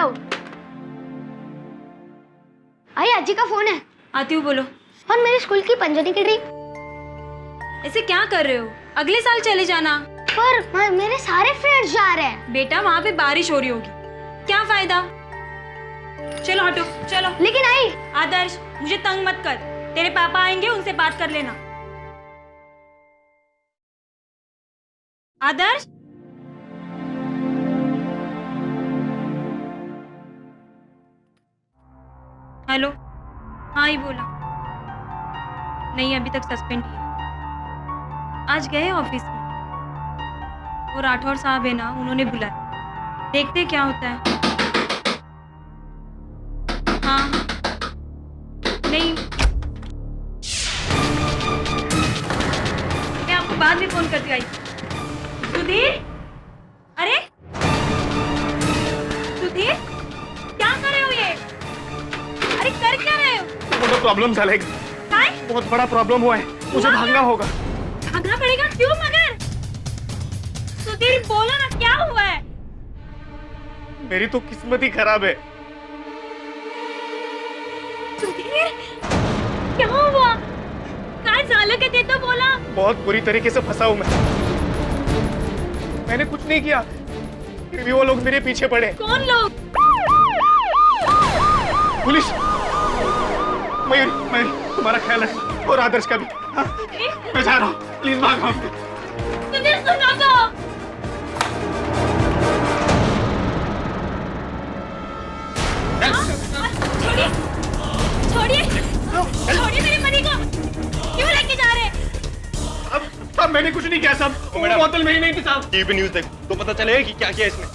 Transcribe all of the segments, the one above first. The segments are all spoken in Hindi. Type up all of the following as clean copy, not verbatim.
आउट। आई अज्जी का फोन है। आती हूँ, बोलो। और मेरे स्कूल की पंजनी की ट्रिप। ऐसे क्या कर रहे हो? अगले साल चले जाना। पर मेरे सारे फ्रेंड्स जा रहे हैं। बेटा वहाँ पे बारिश हो रही होगी, क्या फायदा? चलो हटो, चलो। लेकिन आई। आदर्श मुझे तंग मत कर, तेरे पापा आएंगे, उनसे बात कर लेना। आदर्श, हेलो। हाँ ही बोला। नहीं अभी तक सस्पेंड ही है। आज गए ऑफिस में, वो राठौर साहब है ना, उन्होंने बुलाया, देखते क्या होता है। हाँ नहीं, मैं आपको बाद में फोन करती हूँ। सुधीर, अरे सुधीर क्या कर रहे हो ये? अरे कर क्या रहे हो? बहुत प्रॉब्लम चलेगा। बहुत बड़ा प्रॉब्लम हुआ है, मुझे भागना होगा। भागना पड़ेगा? क्यों मगर? सुधीर बोलो ना, क्या हुआ है? मेरी तो किस्मत ही खराब है। सुधीर क्या हुआ? काय झालं के ते तो बोला। बहुत बुरी तरीके से फंसा हूं मैंने कुछ नहीं किया, फिर भी वो लोग मेरे पीछे पड़े। कौन लोग? पुलिस। मयूरी, तुम्हारा ख्याल रखना और आदर्श का भी। हाँ? मैं जा रहा हूँ, प्लीज भागो। सुधीर सुनो तो। छोड़िए मेरे पति को, क्यों लेके जा रहे? अब मैंने कुछ नहीं किया साहब, वो बोतल में ही नहीं थी साहब। टीवी न्यूज़ देख तो पता चलेगा कि क्या किया इसने।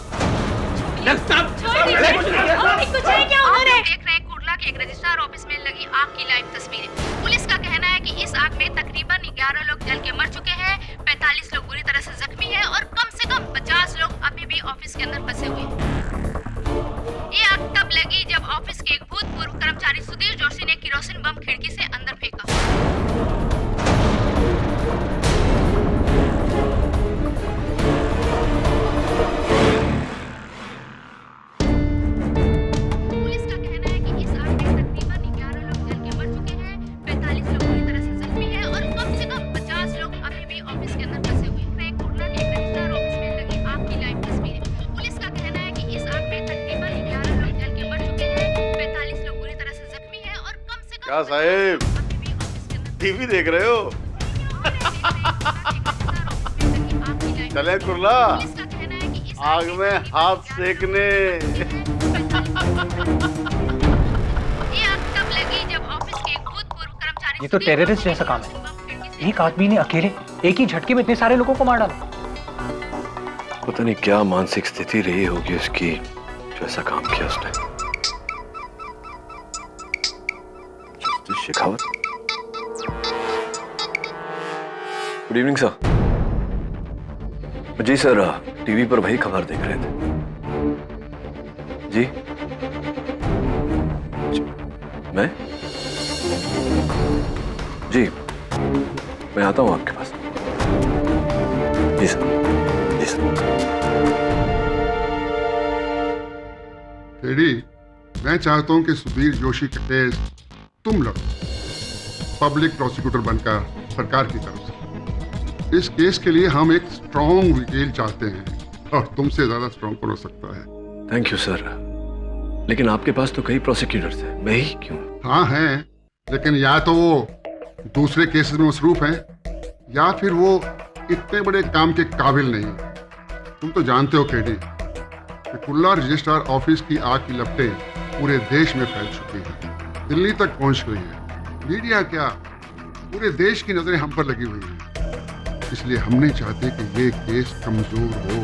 कुछ है क्या उन्होंने? देख रहे कुर्ला के एक रजिस्ट्रार ऑफिस में लगी आग की लाइव तस्वीरें। पुलिस का कहना है कि इस आग में तकरीबन 11 लोग जल के मर चुके हैं, 45 लोग बुरी तरह से जख्मी हैं और कम से कम 50 लोग अभी भी ऑफिस के अंदर फंसे हुए हैं। ये आग तब लगी जब ऑफिस के एक भूतपूर्व कर्मचारी सुधीर जोशी ने किरोसिन बम खिड़की से अंदर फेंका। पुलिस का कहना है कि इस आग में तकरीबन 11 लोग जल के मर चुके हैं, 45 लोग बुरी तरह से जख्मी हैं और कम से कम 50 लोग अभी भी ऑफिस के अंदर फंसे हुए हैं। कुर्ला के रजिस्ट्रार ऑफिस में लगी आग की लाइव तस्वीरें। पुलिस का कहना है कि इस आग में तकरीबन 11 लोग जल के मर चुके हैं, 45 लोग बुरी तरह से जख्मी हैं और कम से कम क्या साहेब, टीवी देख रहे हो? चले कुर्ला, आग में हाथ सेकने। ये तो टेररिस्ट जैसा काम है। एक आदमी ने अकेले एक ही झटके में इतने सारे लोगों को मार डाला। पता नहीं क्या मानसिक स्थिति रही होगी उसकी, जो ऐसा काम किया उसने। Justice Shekhawat. Good evening sir. जी सर, टीवी पर वही खबर देख रहे थे। जी मैं जी मैं आता हूँ आपके पास। जी सर, जी सर। टेडी, मैं चाहता हूं कि सुधीर जोशी का केस तुम लड़ो, पब्लिक प्रोसिक्यूटर बनकर सरकार की तरफ से। इस केस के लिए हम एक स्ट्रॉन्ग वकील चाहते हैं और तुमसे ज्यादा स्ट्रॉन्ग कौन हो सकता है। थैंक यू सर, लेकिन आपके पास तो कई प्रोसिक्यूटर्स हैं, मैं ही क्यों? हाँ हैं, लेकिन या तो वो दूसरे केसेस में मसरूफ हैं या फिर वो इतने बड़े काम के काबिल नहीं। तुम तो जानते हो केडी कि कुर्ला रजिस्ट्रार ऑफिस की आग की लपटें पूरे देश में फैल चुकी हैं, दिल्ली तक पहुंच गई है। मीडिया क्या, पूरे देश की नजरें हम पर लगी हुई हैं। इसलिए हम नहीं चाहते कि ये केस कमजोर हो।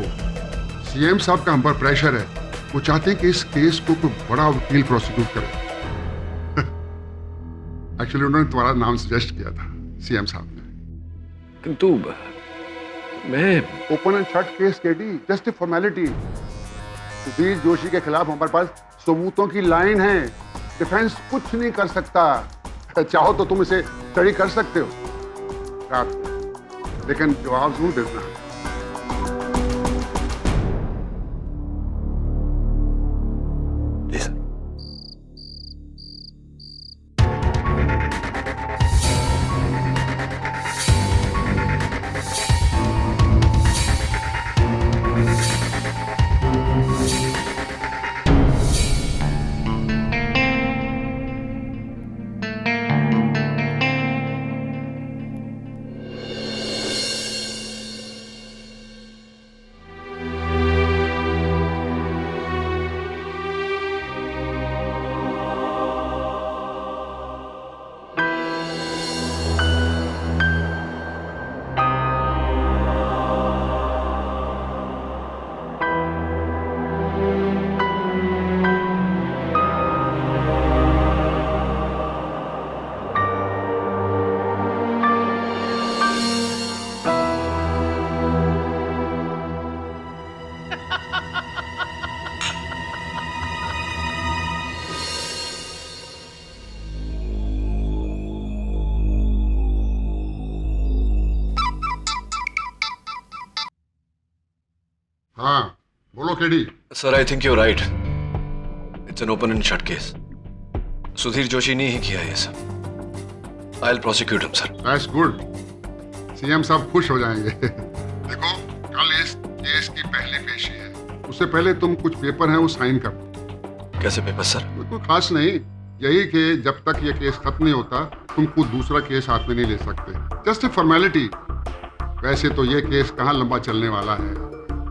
सीएम साहब का हम पर प्रेशर है, वो चाहते हैं कि इस केस को कोई बड़ा वकील प्रोसिक्यूट करे। एक्चुअली उन्होंने तुम्हारा नाम सजेस्ट किया था सीएम साहब ने। किंतु मैं open and shut case KD, just a formality. Sudhir Joshi के खिलाफ हमारे पास सबूतों की लाइन है, डिफेंस कुछ नहीं कर सकता। चाहो तो तुम इसे स्टडी कर सकते हो रात को, लेकिन जवाब जरूर देना। हो KD? Sir I think you right, it's an open and shut case. Sudhir Joshi ने ही किया ये सब। I will prosecute him sir. That's good, CM साहब खुश हो जाएंगे। देखो कल इस केस की पहली पेशी है, उससे पहले तुम कुछ पेपर हैं वो साइन कर दो। कैसे पेपर सर? कोई खास नहीं, यही कि जब तक ये केस खत्म नहीं होता तुम खुद दूसरा केस हाथ में नहीं ले सकते। Just a formality. वैसे तो ये केस कहाँ लंबा चलने वाला है,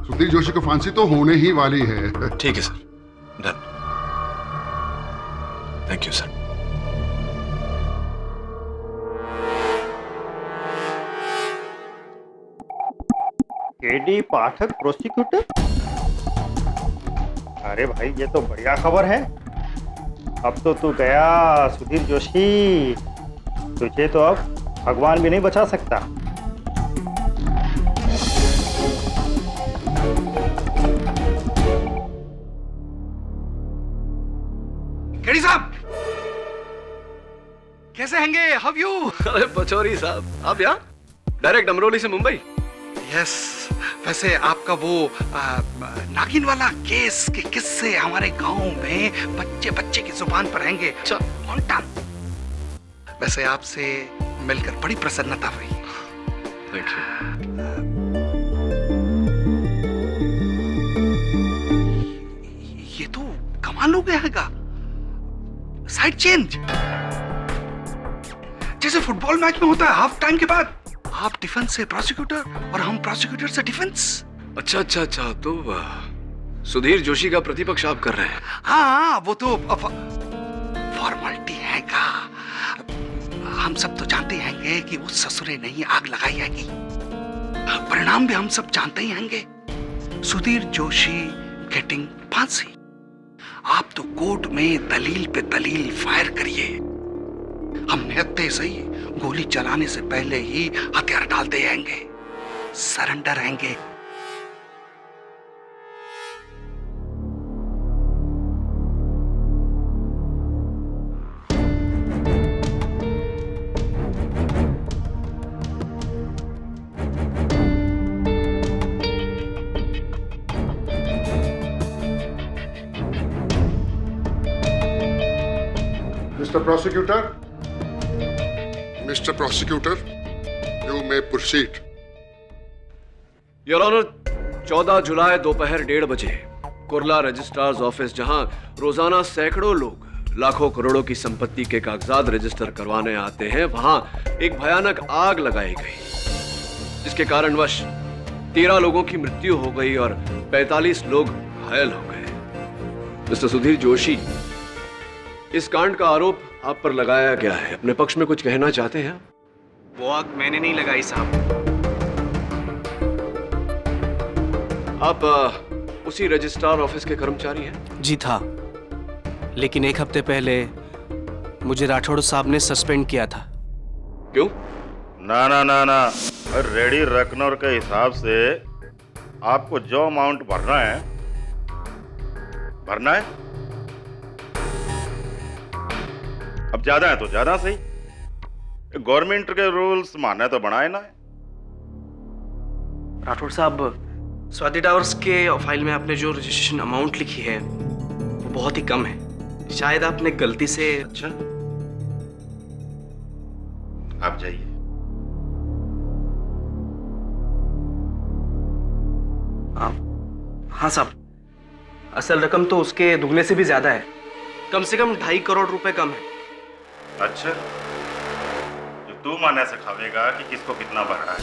सुधीर जोशी को फांसी तो होने ही वाली है। ठीक है sir, done. Thank you sir. KD Pathak prosecutor? अरे भाई ये तो बढ़िया खबर है। अब तो तू गया सुधीर जोशी, तुझे तो अब भगवान भी नहीं बचा सकता। केडी साहब कैसे हैंगे? How you? अरे पचौरी साहब, आप यहाँ डायरेक्ट अमरोली से मुंबई? यस, वैसे आपका वो नागिन वाला केस के किस्से हमारे गांव में बच्चे बच्चे की जुबान पर रहेंगे। अच्छा। वैसे आपसे मिलकर बड़ी प्रसन्नता हुई। Thank you. ये तो कमाल हो गया हैगा। साइड चेंज, जैसे फुटबॉल मैच में होता है हाफ टाइम के बाद, आप डिफेंस से प्रोसिक्यूटर और हम प्रोसिक्यूटर से डिफेंस। अच्छा अच्छा अच्छा, तो सुधीर जोशी का प्रतिपक्ष आप कर रहे हैं? हाँ, वो तो फॉर्मेलिटी है का। हम सब तो जानते हैंगे कि उस ससुरे नहीं आग लगाई हैगी। परिणाम भी हम सब जानते ही हैंगे। सुधीर जोशी गेटिंग फांसी। आप तो कोर्ट में दलील पे दलील फायर करिए। हम निहत्ते सही गोली चलाने से पहले ही हथियार डाल दे आएंगे, सरेंडर आएंगे। Mr. Prosecutor, you may proceed. Your honour, 14 जुलाई दोपहर 1:30 बजे कुर्ला रजिस्ट्रार्स ऑफिस, जहां रोजाना सैकड़ों लोग लाखों करोड़ों की संपत्ति के कागजात रजिस्टर करवाने आते हैं, वहां एक भयानक आग लगाई गई, जिसके कारणवश 13 लोगों की मृत्यु हो गई और 45 लोग घायल हो गए। मिस्टर सुधीर जोशी, इस कांड का आरोप आप पर लगाया गया है। अपने पक्ष में कुछ कहना चाहते हैं? वो आग मैंने नहीं लगाई साहब। आप उसी रजिस्ट्रार ऑफिस के कर्मचारी हैं? जी था, लेकिन एक हफ्ते पहले मुझे राठौड़ साहब ने सस्पेंड किया था। क्यों? ना ना ना ना, रेडी रकनौर के हिसाब से आपको जो अमाउंट भरना है। अब ज्यादा है तो ज्यादा सही, गवर्नमेंट के रूल्स मानना तो बनाए ना। राठौड़ साहब, स्वाति टावर्स के फाइल में आपने जो रजिस्ट्रेशन अमाउंट लिखी है वो बहुत ही कम है। शायद आपने गलती से। अच्छा, आप जाइए। हाँ साहब, असल रकम तो उसके दुगने से भी ज्यादा है, कम से कम 2.5 करोड़ रुपए कम है। अच्छा, जो तू माने से खावेगा कि किसको कितना भरना है।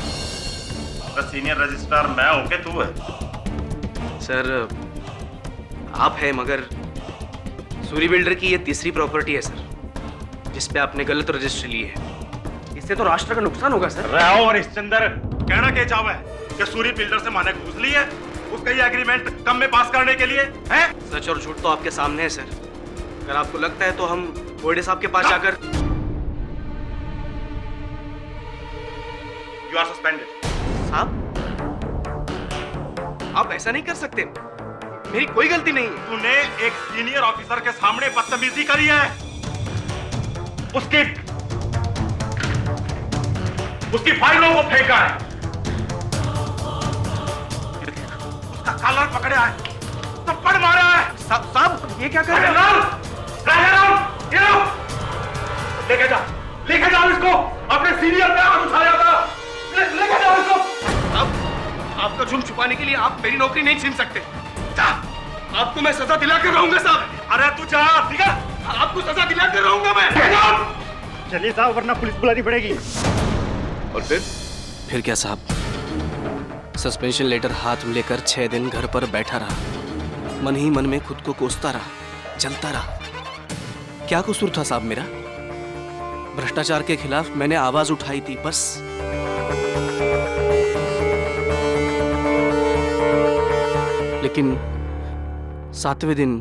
तो सीनियर रजिस्ट्रार मैं हूं कि तू है? सर आप है, मगर सूरी बिल्डर की ये तीसरी प्रॉपर्टी है सर, जिस पे आपने गलत रजिस्ट्री ली है। इससे तो राष्ट्र का नुकसान होगा सर। रहो और इसचंदर, कहना क्या चाहवा है कि सूरी बिल्डर से माने घूस ली है उसका ये एग्रीमेंट कम में पास करने के लिए है? सच और झूठ तो आपके सामने है सर। अगर आपको लगता है तो हम बोर्डे साहब के पास जाकर। You are suspended. साहब, आप ऐसा नहीं कर सकते, मेरी कोई गलती नहीं है। तूने एक सीनियर ऑफिसर के सामने बदतमीजी करी है, उसकी फाइलों को फेंका है, उसका कॉलर पकड़ा है, थप्पड़ मारा है। साहब ये क्या कर रहे हैं? राजाराम, ये लो। लेके जाओ इसको। अपने सीनियर पे हाथ उठाया था। लेके जाओ इसको। साहब आपका जुर्म छुपाने के लिए आप मेरी नौकरी नहीं छीन सकते। आपको मैं सजा दिला कर रहूंगा साहब। अरे तू जा, ठीक है? आपको सजा दिला कर रहूंगा मैं। चलिए साहब, वरना पुलिस बुलानी पड़ेगी। और फिर क्या साहब, सस्पेंशन लेटर हाथ में लेकर 6 दिन घर पर बैठा रहा, मन ही मन में खुद को कोसता रहा, जलता रहा। क्या कसूर था साहब मेरा? भ्रष्टाचार के खिलाफ मैंने आवाज उठाई थी, बस। लेकिन 7वें दिन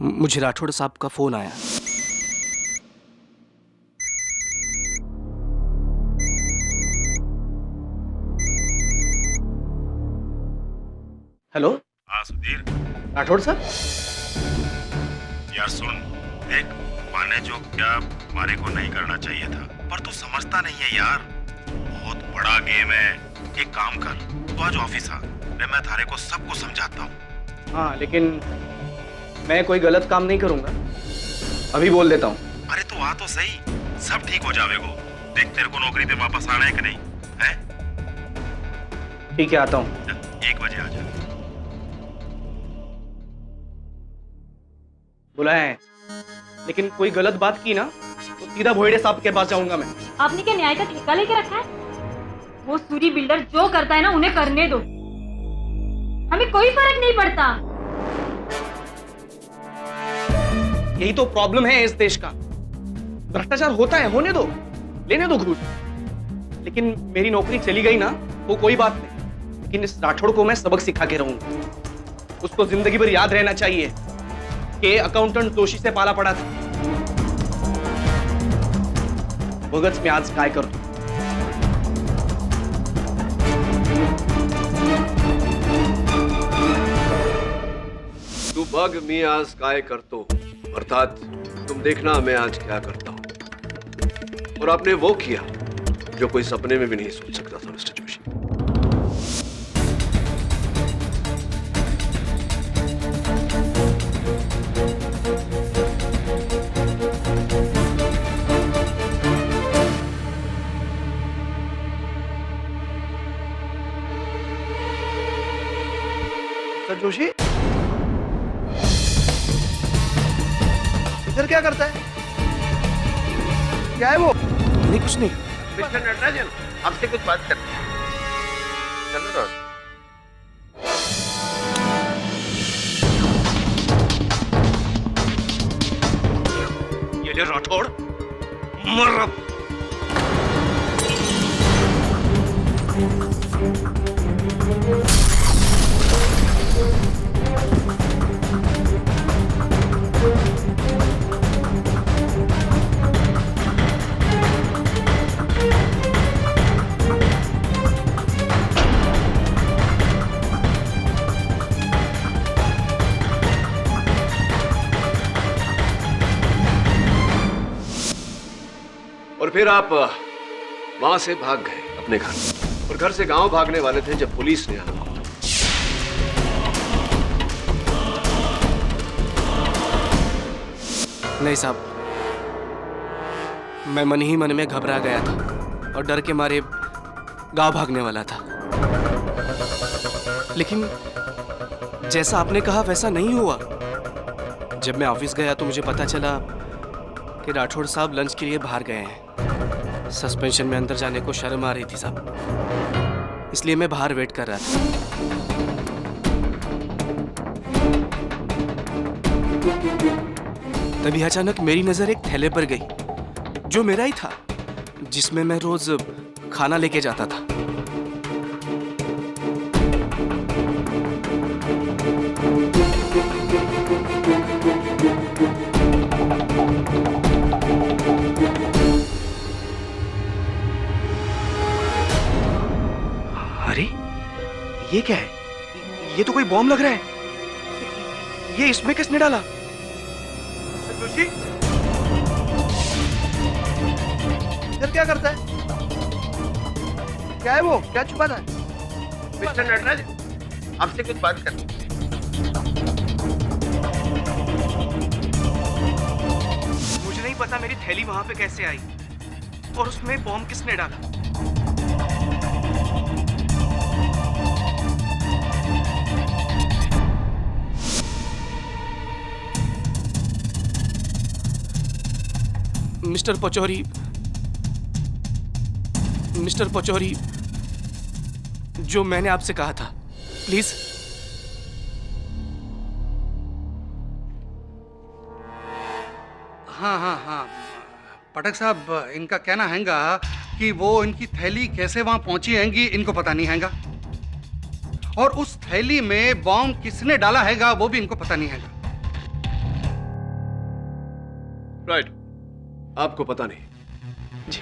मुझे राठौड़ साहब का फोन आया। हेलो, हाँ सुधीर। राठौड़ साहब। यार सुन, देख माने जो क्या मारे को नहीं करना चाहिए था, पर तू समझता नहीं है यार। बहुत बड़ा गेम है। एक काम कर, तू आज ऑफिस आ, मैं थारे को सबको समझाता हूँ। हाँ, लेकिन मैं कोई गलत काम नहीं करूंगा, अभी बोल देता हूँ। अरे तू आ तो सही, सब ठीक हो जाएगा। देख तेरे को नौकरी पे वापस आना है कि नहीं है? ठीक है, आता हूँ। 1 बजे आ जा। बुलाया है, लेकिन कोई गलत बात की ना तो सीधा भोयड़े साहब के पास जाऊंगा मैं। आपने क्या न्याय का ठेका लेके रखा है? वो सूरी बिल्डर जो करता है ना, उन्हें करने दो, हमें कोई फर्क नहीं पड़ता। यही तो प्रॉब्लम है इस देश का। भ्रष्टाचार होता है, होने दो, लेने दो घूस। लेकिन मेरी नौकरी चली गई ना, वो कोई बात नहीं, लेकिन इस राठौड़ को मैं सबक सिखा के रहूंगा। उसको जिंदगी भर याद रहना चाहिए कि अकाउंटेंट दोषी से पाला पड़ा था। भगत में आज काय करतो। तू बग मी आज काय करतो, अर्थात तुम देखना मैं आज क्या करता हूं। और आपने वो किया जो कोई सपने में भी नहीं सोच सकता था मिस्टर जोशी। मिस्टर जोशी इधर क्या करता है? क्या है वो? नहीं, कुछ नहीं। मिस्टर नटराजन, आपसे कुछ बात करनी है। चलो ये ले राठौड़, मर अब। और फिर आप वहां से भाग गए अपने घर, और घर से गांव भागने वाले थे जब पुलिस ने आना। नहीं साहब, मैं मन ही मन में घबरा गया था और डर के मारे गांव भागने वाला था। लेकिन जैसा आपने कहा वैसा नहीं हुआ। जब मैं ऑफिस गया तो मुझे पता चला कि राठौड़ साहब लंच के लिए बाहर गए हैं। सस्पेंशन में अंदर जाने को शर्म आ रही थी साहब, इसलिए मैं बाहर वेट कर रहा था। तभी अचानक मेरी नजर एक थैले पर गई, जो मेरा ही था, जिसमें मैं रोज खाना लेके जाता था। अरे ये क्या है? ये तो कोई बॉम्ब लग रहा है। ये इसमें किसने डाला? जोशी इधर क्या करता है? क्या है वो? क्या छुपाता है? मिस्टर नटराजन, आपसे कुछ बात करनी है। पता मेरी थैली वहां पे कैसे आई और उसमें बॉम्ब किसने डाला। मिस्टर पचौरी, जो मैंने आपसे कहा था, प्लीज। हाँ हाँ हाँ, पटक साहब, इनका कहना हैगा कि वो इनकी थैली कैसे वहां पहुंची हैगी इनको पता नहीं हैगा, और उस थैली में बॉम्ब किसने डाला हैगा वो भी इनको पता नहीं हैगा। राइट, आपको पता नहीं जी।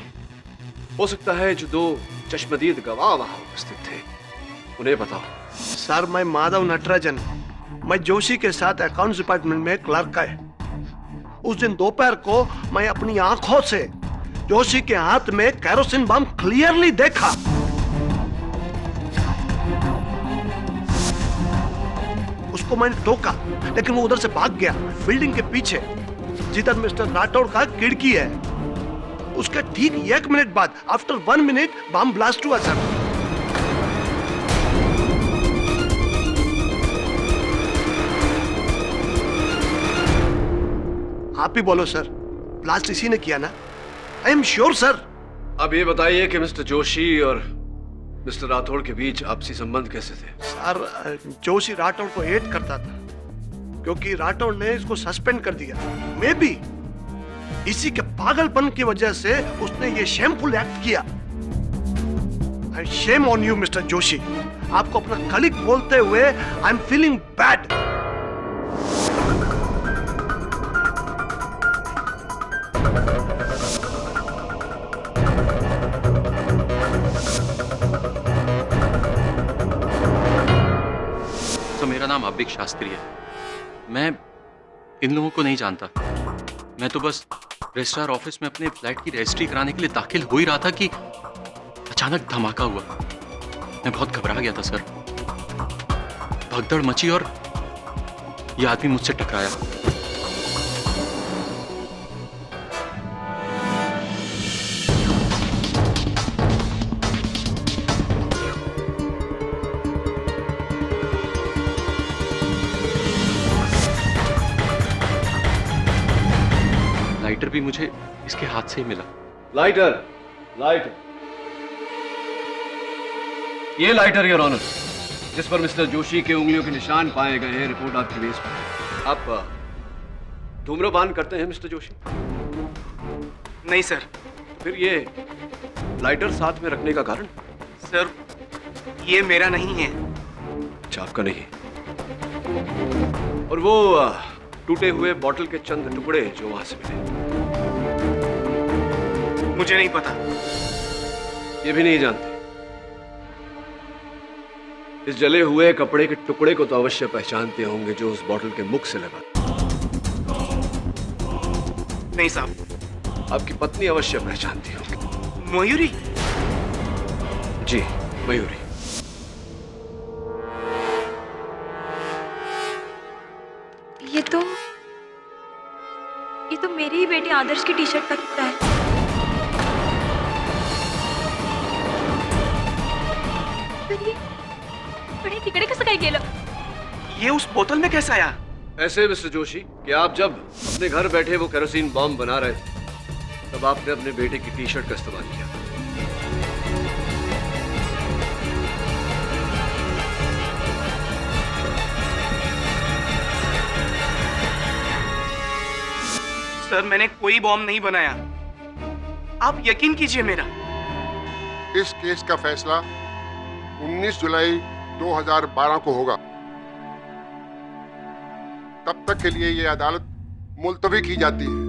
हो सकता है जो दो चश्मदीद गवाह वहां उपस्थित थे उन्हें बताओ। सर, मैं माधव नटराजन, मैं जोशी के साथ अकाउंट्स डिपार्टमेंट में क्लर्क का है। उस दिन दोपहर को मैं अपनी आंखों से जोशी के हाथ में कैरोसिन बम क्लियरली देखा। उसको मैंने टोका, लेकिन वो उधर से भाग गया बिल्डिंग के पीछे, जिधर मिस्टर राठौड़ का खिड़की है। उसके ठीक 1 मिनट बाद, आफ्टर 1 मिनट, बम ब्लास्ट हुआ सर। आप ही बोलो सर, ब्लास्ट इसी ने किया ना? I am sure sir. अब ये बताइए कि मिस्टर जोशी और मिस्टर राठौड़ के बीच आपसी संबंध कैसे थे? सर, जोशी राठौड़ को हेट करता था क्योंकि राठौड़ ने इसको सस्पेंड कर दिया। मे बी इसी के पागलपन की वजह से उसने ये शेमफुल एक्ट किया। Shame on you mister Joshi. आपको अपना कलीग बोलते हुए आई एम फीलिंग बैड। तो मेरा नाम अभिक शास्त्री है। मैं इन लोगों को नहीं जानता। मैं तो बस रजिस्ट्रार ऑफिस में अपने फ्लैट की रजिस्ट्री कराने के लिए दाखिल हो ही रहा था कि अचानक धमाका हुआ। मैं बहुत घबरा गया था सर। भगदड़ मची और ये आदमी मुझसे टकराया। लाइटर भी मुझे इसके हाथ से ही मिला। लाइटर, लाइटर, ये लाइटर योर ऑनर, जिस पर मिस्टर जोशी के उंगलियों के निशान पाए गए हैं, रिपोर्ट आपके बेस पर। आप धूम्रपान करते हैं मिस्टर जोशी? नहीं सर। फिर ये लाइटर साथ में रखने का कारण? सर, ये मेरा नहीं है। अच्छा, आपका नहीं। और वो टूटे हुए बॉटल के चंद टुकड़े जो वहां से मिले? मुझे नहीं पता। ये भी नहीं जानते? इस जले हुए कपड़े के टुकड़े को तो अवश्य पहचानते होंगे जो उस बॉटल के मुख से लगा। नहीं साहब। आपकी पत्नी अवश्य पहचानती होंगी। मयूरी? जी, मयूरी। ये तो मेरी ही बेटी आदर्श की टी शर्ट का टुकड़ा है। पर ये बड़े तिकड़े कसं काय गेलं? ये उस बोतल में कैसे आया? ऐसे मिस्टर जोशी कि आप जब अपने घर बैठे वो केरोसिन बॉम्ब बना रहे थे तब आपने अपने बेटे की टी शर्ट का इस्तेमाल किया। सर, मैंने कोई बॉम्ब नहीं बनाया। आप यकीन कीजिए मेरा। इस केस का फैसला 19 जुलाई 2012 को होगा। तब तक के लिए ये अदालत मुलतवी की जाती है।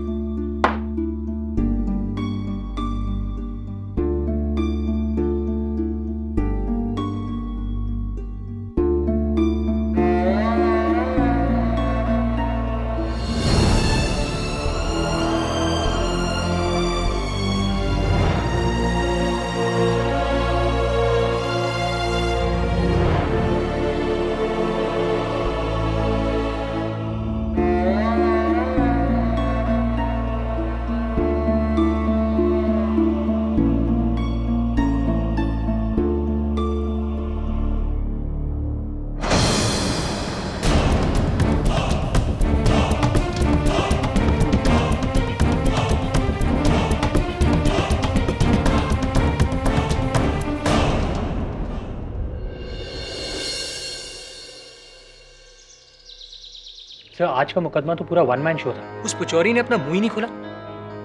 सर आज का मुकदमा तो पूरा वन मैन शो था, उस पुचौरी ने अपना मुंह ही नहीं खोला।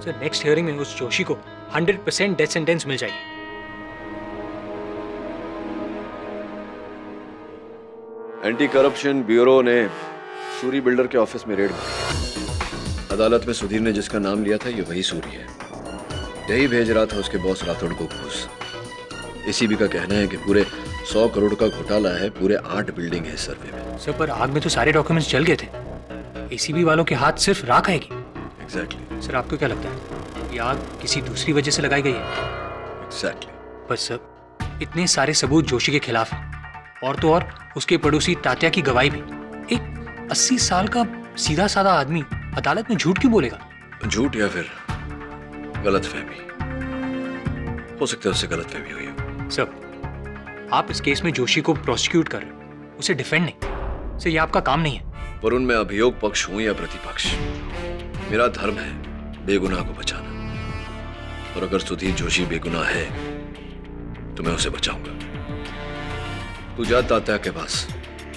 सर नेक्स्ट हियरिंग में उस जोशी को 100% डेथ सेंटेंस मिल जाएगी। एंटी करप्शन ब्यूरो ने सूरी बिल्डर के ऑफिस में रेड मारी। अदालत में सुधीर ने जिसका नाम लिया था ये वही सूरी है। यही भेज रहा था उसके बॉस राठौड़ को घूस। एसीबी का कहना है कि पूरे 100 करोड़ का घोटाला है, पूरे 8 बिल्डिंग है इस सर्वे में। सर पर आग में तो सारे डॉक्यूमेंट्स जल गए थे, एसीबी वालों के हाथ सिर्फ राख आएगी। एग्जैक्टली। सर आपको क्या लगता है ये आग किसी दूसरी वजह से लगाई गई है? एग्जैक्टली। बस सर इतने सारे सबूत जोशी के खिलाफ हैं, और तो और उसके पड़ोसी तात्या की गवाही भी। एक 80 साल का सीधा साधा आदमी अदालत में झूठ क्यों बोलेगा? झूठ या फिर गलतफहमी, हो सकता है उससे गलतफहमी हुई हो। सर आप इस केस में जोशी को प्रोसिक्यूट कर रहे हो, उसे डिफेंड नहीं। सर ये आपका काम नहीं है। वरुण, मैं अभियोग पक्ष हूं या प्रतिपक्ष, मेरा धर्म है बेगुनाह को बचाना। और अगर सुधीर जोशी बेगुनाह है तो मैं उसे बचाऊंगा। तू जा तात्या के पास,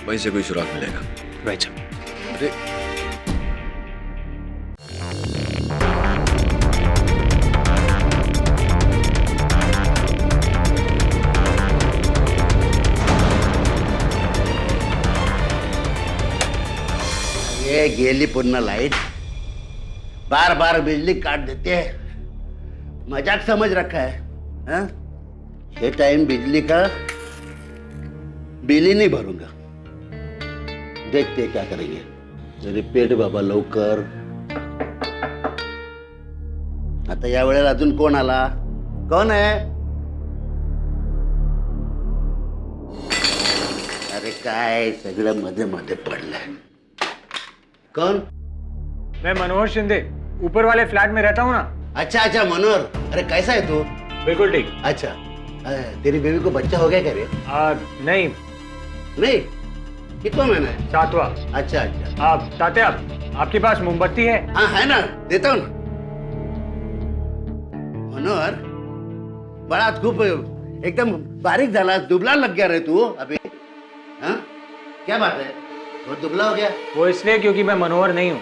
वहीं से कोई सुराग मिलेगा। Right sir. अरे ये गेली पूर्ण लाइट, बार बार बिजली काट देते हैं। मजाक समझ रखा है हाँ? ये टाइम बिजली का बिल ही नहीं भरूंगा। देखते क्या करेंगे। रिपेट बाबा लवकर। आता या वेळेला अजून कोण आला? कोण है? अरे काय सगळं मध्ये मध्ये पडलंय। कौन? मैं मनोहर शिंदे, ऊपर वाले फ्लैट में रहता हूँ ना। अच्छा अच्छा मनोहर, अरे कैसा है तू? बिल्कुल ठीक। अच्छा तेरी बेबी को बच्चा हो गया क्या रे? नहीं नहीं, कितना महीना है? 7वां। अच्छा अच्छा। आप तात्या, आपके पास मोमबत्ती है? हाँ है ना, देता हूँ ना। मनोहर बड़ा खूब एकदम बारीक झाला, दुबला लग गया रे तू अभी। हाँ क्या बात है, बहुत दुबला हो गया? वो इसलिए क्योंकि मैं मनोहर नहीं हूँ।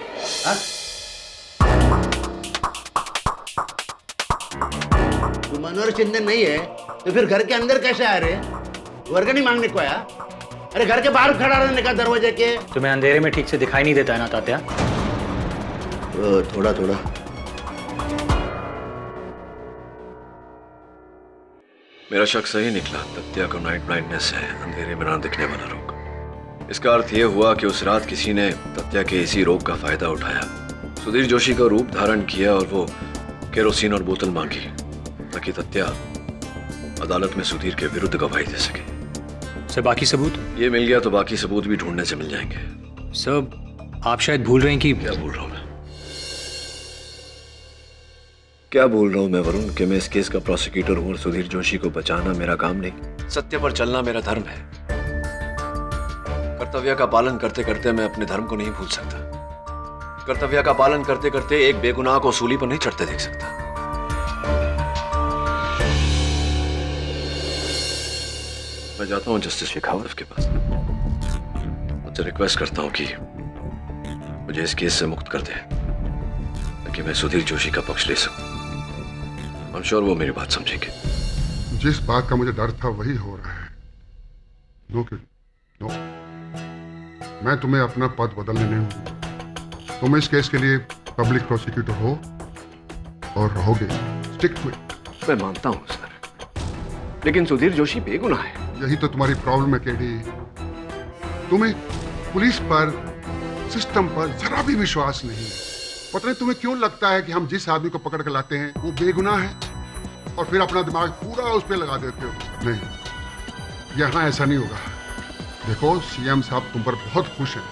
तू मनोहर शिंदे नहीं है तो फिर घर के अंदर कैसे आ रहे? वर्गनी मांगने को आया? अरे घर के बाहर खड़ा रहने का दरवाजे के। तुम्हें अंधेरे में ठीक से दिखाई नहीं देता है ना तात्या? थोड़ा थोड़ा। मेरा शक सही निकला। तत्या को नाइट ब्लाइंडनेस है, अंधेरे में ना दिखने वाला रोग। इसका अर्थ यह हुआ कि उस रात किसी ने तत्या के इसी रोग का फायदा उठाया, सुधीर जोशी का रूप धारण किया और वो केरोसिन और बोतल मांगी ताकि तत्या अदालत में सुधीर के विरुद्ध गवाही दे सके। सर बाकी सबूत? ये मिल गया तो बाकी सबूत भी ढूंढने से मिल जाएंगे। सर आप शायद भूल रहे हैं कि क्या भूल रहा हूं मैं? क्या भूल रहा हूं मैं वरुण कि मैं इस केस का प्रोसिक्यूटर हूं और सुधीर जोशी को बचाना मेरा काम नहीं, सत्य पर चलना मेरा धर्म है। कर्तव्य का पालन करते करते मैं अपने धर्म को नहीं भूल सकता। कर्तव्य का पालन करते करते एक बेगुनाह को सूली पर नहीं चढ़ते देख सकता। मैं जाता हूं जस्टिस शेखावत के पास, मुझसे रिक्वेस्ट करता हूं कि मुझे इस केस से मुक्त कर दे ताकि मैं सुधीर जोशी का पक्ष ले सकूं। I'm sure वो मेरी बात समझेंगे। जिस बात का मुझे डर था वही हो रहा है। नो किड, नो, मैं तुम्हें अपना पद बदलने नहीं दूंगा। तुम इस केस के लिए पब्लिक प्रोसिक्यूटर हो और रहोगे। Stick to it. मैं मानता हूं सर, लेकिन सुधीर जोशी बेगुनाह है। यही तो तुम्हारी प्रॉब्लम है केडी। तुम्हें पुलिस पर, सिस्टम पर जरा भी विश्वास नहीं। पता नहीं तुम्हें क्यों लगता है कि हम जिस आदमी को पकड़ कर लाते हैं वो बेगुनाह है और फिर अपना दिमाग पूरा उस पर लगा देते हो। नहीं, यहाँ ऐसा नहीं होगा। देखो सीएम साहब तुम पर बहुत खुश हैं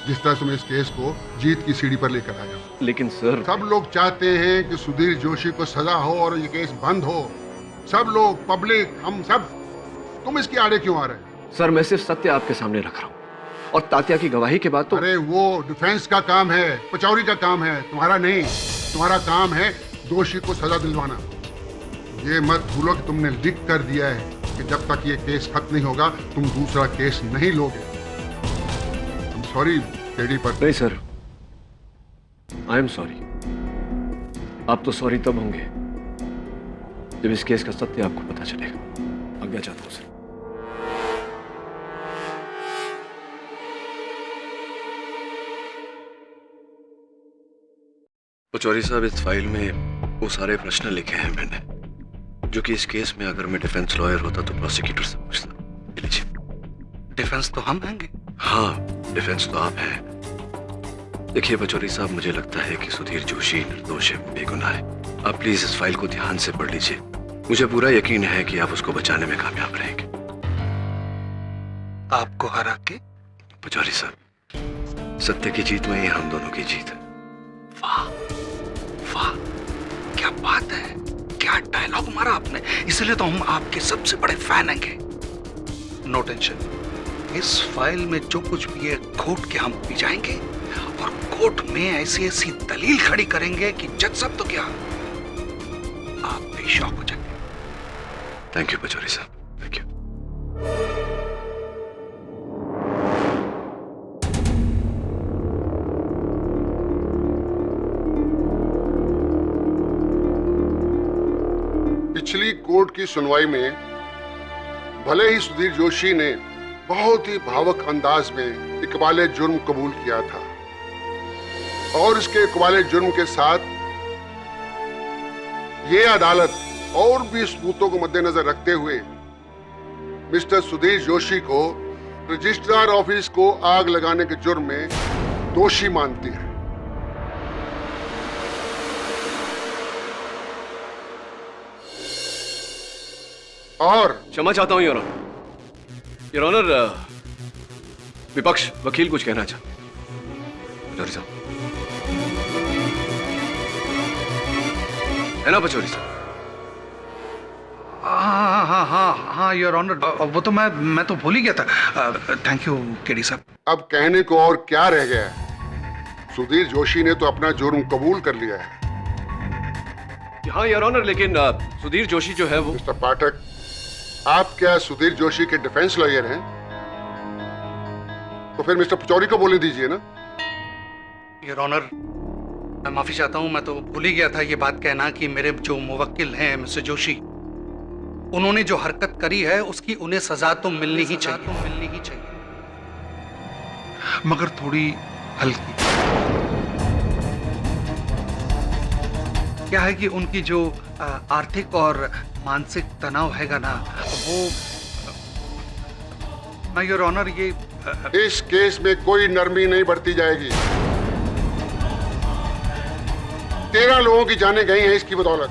जिस तरह तुम इस केस को जीत की सीढ़ी पर लेकर आए हो। लेकिन सर, सब लोग चाहते हैं कि सुधीर जोशी को सजा हो और ये केस बंद हो। सब लोग, पब्लिक, हम सब। तुम इसके आड़े क्यों आ रहे हो? सर मैं सिर्फ सत्य आपके सामने रख रहा हूं और तात्या की गवाही के बाद तो। अरे वो डिफेंस का काम है, पचौरी का काम है, तुम्हारा नहीं। तुम्हारा काम है दोषी को सजा दिलवाना। ये मत भूलो कि तुमने लिख कर दिया है कि जब तक ये केस खत्म नहीं होगा तुम दूसरा केस नहीं लोगे। सॉरी केडी पर। नहीं सर, आई एम सॉरी। आप तो सॉरी तब होंगे जब इस केस का सत्य आपको पता चलेगा। आज्ञा चाहता हूं सर। पचौरी साहब, इस फाइल में वो सारे प्रश्न लिखे हैं मैंने जो कि इस केस में अगर मैं डिफेंस लॉयर होता तो प्रोसिक्यूटर से पूछता। लीजिए। डिफेंस तो हम हैंगे। हाँ, डिफेंस तो आप हैं। देखिए पचौरी साहब, मुझे लगता है कि सुधीर जोशी निर्दोष है, बेगुनाह है। आप प्लीज इस फाइल को ध्यान से पढ़ लीजिए। मुझे पूरा यकीन है कि आप उसको बचाने में कामयाब रहेंगे। आपको हरा के? पचौरी साहब, सत्य की जीत में ही हम दोनों की जीत है। वाह वाह, क्या बात है, क्या डायलॉग मारा आपने। इसलिए तो हम आपके सबसे बड़े फैन हैंगे। नो टेंशन, इस फाइल में जो कुछ भी है कोर्ट के हम पी जाएंगे और कोर्ट में ऐसी ऐसी दलील खड़ी करेंगे कि जज साहब तो क्या, आप भी शॉक हो जाएंगे। थैंक यू पचौरी साहब, थैंक यू। पिछली कोर्ट की सुनवाई में भले ही सुधीर जोशी ने बहुत ही भावुक अंदाज में इकबाले जुर्म कबूल किया था और इसके इकबाले जुर्म के साथ ये अदालत और भी सबूतों को मद्देनजर रखते हुए मिस्टर सुधीर जोशी को रजिस्ट्रार ऑफिस को आग लगाने के जुर्म में दोषी मानती है। और क्षमा चाहता हूं योर ऑनर। योर ऑनर, विपक्ष वकील कुछ कहना चाहता। पचौरी साहब, है ना पचौरी साहब? हाँ हाँ हाँ हाँ योर ऑनर, वो तो मैं तो भूल ही गया था। थैंक यू केडी साहब। अब कहने को और क्या रह गया है? सुधीर जोशी ने तो अपना जुर्म कबूल कर लिया है। हाँ योर ऑनर, लेकिन सुधीर जोशी जो है वो। मिस्टर पाठक, आप क्या सुधीर जोशी के डिफेंस लॉयर हैं? तो फिर मिस्टर पचौरी को बोलने दीजिए ना। योर ऑनर, मैं माफी चाहता हूं, मैं तो भूल ही गया था ये बात कहना कि मेरे जो मुवक्किल हैं मिस्टर जोशी, उन्होंने जो हरकत करी है उसकी उन्हें सजा तो मिलनी ही चाहिए, मगर थोड़ी हल्की। क्या है कि उनकी जो आर्थिक और मानसिक तनाव हैगा ना, वो मैं योर ऑनर ये इस केस में कोई नरमी नहीं बरती जाएगी। 13 लोगों की जानें गई हैं इसकी बदौलत।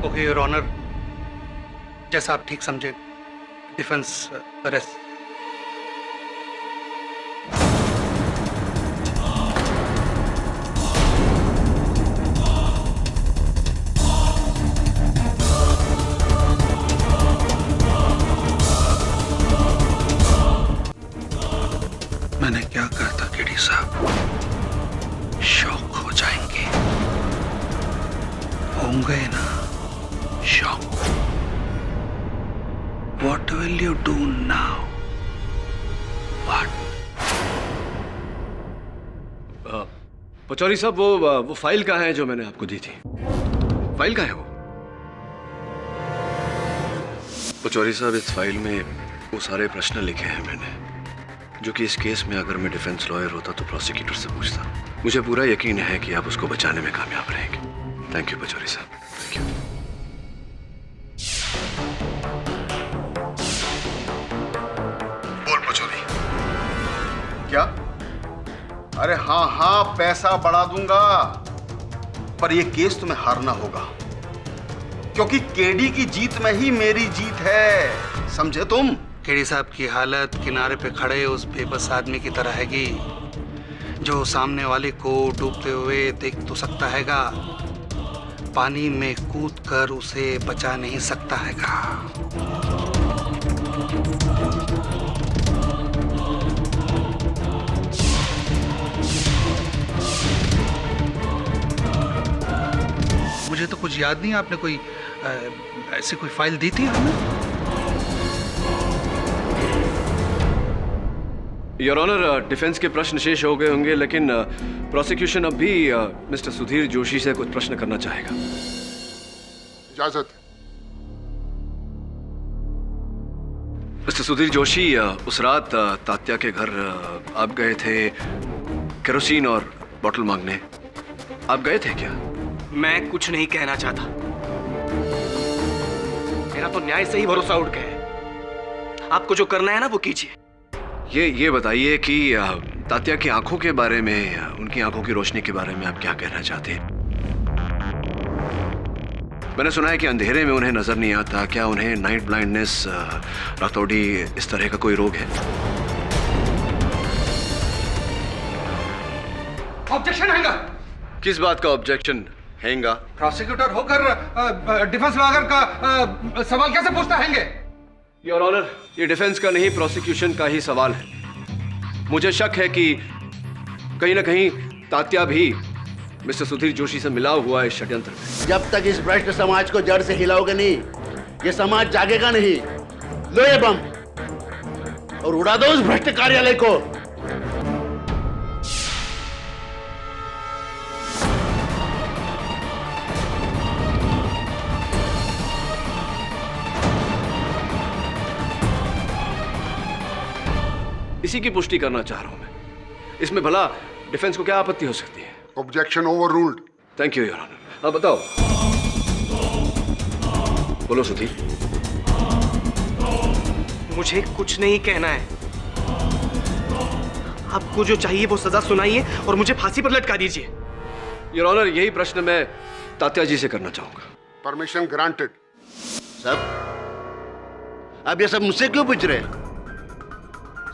ओके योर ऑनर, जैसा आप ठीक समझे। Defence arrest. मैंने क्या कहा था केडी साहब, शौक हो जाएंगे। होंगे ना शौक। What will you do now? What? Pachauri साहब, वो फाइल कहाँ है जो मैंने आपको दी थी? फाइल कहाँ है वो? पचौरी साहब, इस फाइल में वो सारे प्रश्न लिखे हैं मैंने जो कि इस केस में अगर मैं डिफेंस लॉयर होता तो प्रोसिक्यूटर से पूछता। मुझे पूरा यकीन है कि आप उसको बचाने में कामयाब रहेंगे। थैंक यू पचौरी साहब, थैंक यू। बोल पचौरी। क्या? अरे हाँ हाँ, पैसा बढ़ा दूंगा, पर यह केस तुम्हें हारना होगा, क्योंकि केडी की जीत में ही मेरी जीत है, समझे तुम? केडी साहब की हालत किनारे पे खड़े उस बेबस आदमी की तरह हैगी जो सामने वाले को डूबते हुए देख तो सकता हैगा, पानी में कूदकर उसे बचा नहीं सकता हैगा। मुझे तो कुछ याद नहीं, आपने कोई ऐसी कोई फाइल दी थी हमें? योर ऑनर, डिफेंस के प्रश्न शेष हो गए होंगे, लेकिन प्रोसिक्यूशन अब भी मिस्टर सुधीर जोशी से कुछ प्रश्न करना चाहेगा। इजाजत। मिस्टर सुधीर जोशी, उस रात तात्या के घर आप गए थे केरोसिन और बोतल मांगने। आप गए थे क्या? मैं कुछ नहीं कहना चाहता। मेरा तो न्याय से ही भरोसा उठ गया है। आपको जो करना है ना वो कीजिए। ये बताइए कि तात्या की आंखों के बारे में, उनकी आंखों की रोशनी के बारे में आप क्या कहना चाहते हैं? मैंने सुना है कि अंधेरे में उन्हें नजर नहीं आता। क्या उन्हें नाइट ब्लाइंडनेस, रातौड़ी, इस तरह का कोई रोग है? ऑब्जेक्शन हैगा। किस बात का ऑब्जेक्शन हैगा? प्रोसिक्यूटर होकर डिफेंस लॉयर का सवाल कैसे पूछता हैंगे? योर ऑनर, ये डिफेंस का नहीं, प्रोसिक्यूशन का ही सवाल है। मुझे शक है कि कहीं ना कहीं तात्या भी मिस्टर सुधीर जोशी से मिला हुआ है इस षड्यंत्र में। जब तक इस भ्रष्ट समाज को जड़ से हिलाओगे नहीं, ये समाज जागेगा नहीं। लो ये बम और उड़ा दो उस भ्रष्ट कार्यालय को। इसी की पुष्टि करना चाह रहा हूं मैं। इसमें भला डिफेंस को क्या आपत्ति हो सकती है? Objection overruled. Thank you your honour. अब बताओ, बोलो सुधीर। मुझे कुछ नहीं कहना है। आपको जो चाहिए वो सजा सुनाइए और मुझे फांसी पर लटका दीजिए। योर ऑनर, यही प्रश्न मैं तात्या जी से करना चाहूंगा। Permission granted. साहब, आप ये सब मुझसे क्यों पूछ रहे हैं?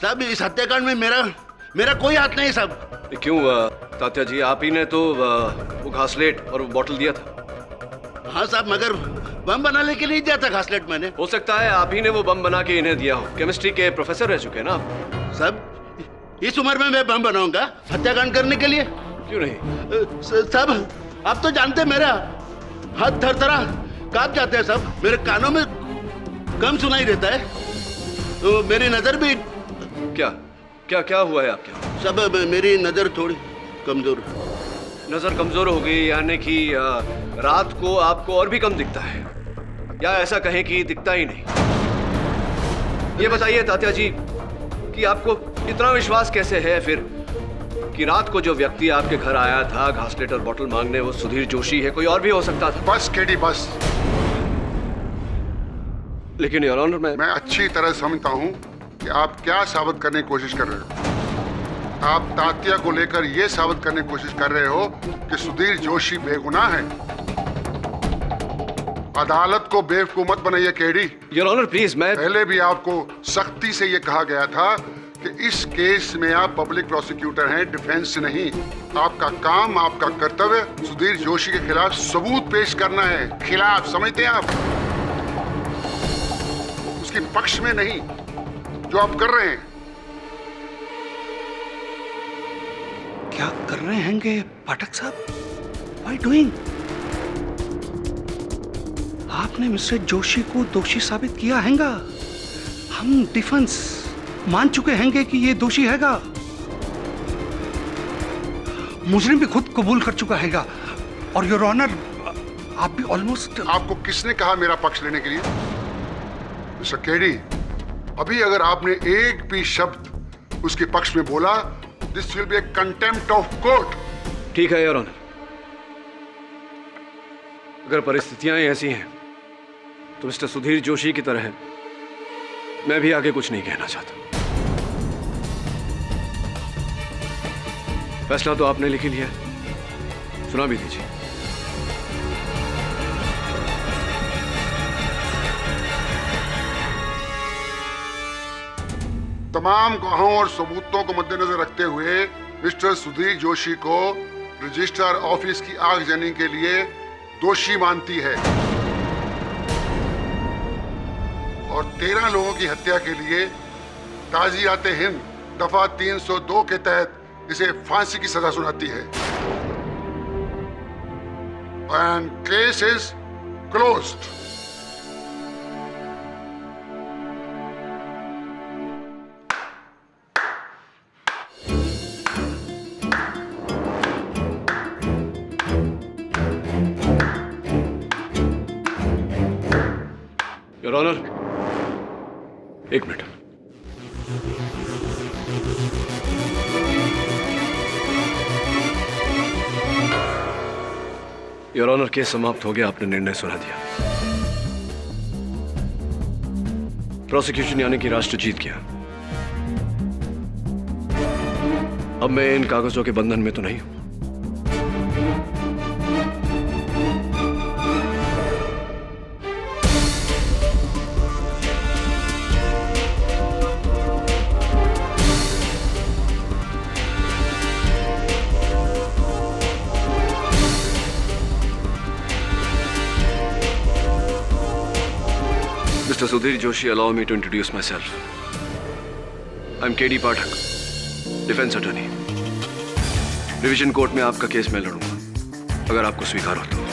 साहब, इस हत्याकांड में मेरा कोई हाथ नहीं साहब। क्यों तात्या जी, आप ही ने तो वो घासलेट और वो बॉटल दिया था। हाँ साहब, मगर बम बनाने के लिए दिया था घासलेट मैंने। हो सकता है आप ही ने वो बम बना के इन्हें दिया हो। केमिस्ट्री के प्रोफेसर रह चुके हैं ना आप। साहब, इस उम्र में मैं बम बनाऊंगा हत्याकांड करने के लिए? क्यों नहीं? साहब, आप तो जानते मेरा हाथ थरथरा कांप जाते हैं साहब। मेरे कानों में कम सुनाई देता है, तो मेरी नजर भी। क्या हुआ है आपके? सब मेरी नजर थोड़ी कमजोर। नजर कमजोर हो गई, यानी कि रात को आपको और भी कम दिखता है, या ऐसा कहें कि दिखता ही नहीं। ये बताइए तात्या जी कि आपको इतना विश्वास कैसे है फिर कि रात को जो व्यक्ति आपके घर आया था घासलेट और बोतल मांगने, वो सुधीर जोशी है? कोई और भी हो सकता था। बस केडी बस। लेकिन योर ऑनर, मैं अच्छी तरह समझता हूं कि आप क्या साबित करने की कोशिश कर रहे हो। आप तात्या को लेकर यह साबित करने की कोशिश कर रहे हो कि सुधीर जोशी बेगुनाह है। अदालत को बेवकूफ मत बनाइए केडी। योर ऑनर प्लीज, मैं पहले भी आपको सख्ती से यह कहा गया था कि इस केस में आप पब्लिक प्रोसिक्यूटर हैं, डिफेंस नहीं। आपका काम, आपका कर्तव्य सुधीर जोशी के खिलाफ सबूत पेश करना है। खिलाफ समझते हैं आप, उसके पक्ष में नहीं, जो आप कर रहे हैं। क्या कर रहे हैंगे पाठक साहब? Why doing? आपने मिस्टर जोशी को दोषी साबित किया हैगा। हम डिफेंस मान चुके हैंगे कि ये दोषी हैगा। मुजरिम भी खुद कबूल कर चुका हैगा। और योर ऑनर, आप भी ऑलमोस्ट। आपको किसने कहा मेरा पक्ष लेने के लिए? मिस्टर केडी, अभी अगर आपने एक भी शब्द उसके पक्ष में बोला, this will be A contempt of court. ठीक है योर ऑनर, अगर परिस्थितियां ऐसी हैं तो मिस्टर सुधीर जोशी की तरह मैं भी आगे कुछ नहीं कहना चाहता। फैसला तो आपने लिख ही लिया, सुना भी दीजिए। तमाम गवाहों और सबूतों को मद्देनजर रखते हुए मिस्टर सुधीर जोशी को रजिस्ट्रार ऑफिस की आगजनी के लिए दोषी मानती है और 13 लोगों की हत्या के लिए ताज़ियात हिंद दफा 302 के तहत इसे फांसी की सजा सुनाती है। And case is closed. Your honour, एक मिनट। योर ऑनर, केस समाप्त हो गया, आपने निर्णय सुना दिया। प्रोसिक्यूशन यानी कि राष्ट्र जीत गया। अब मैं इन कागजों के बंधन में तो नहीं हूं। Mr. Sudhir Joshi, allow me to introduce myself. I'm KD Pathak, defence attorney. Division court में आपका केस मैं लड़ूंगा, अगर आपको स्वीकार हो तो।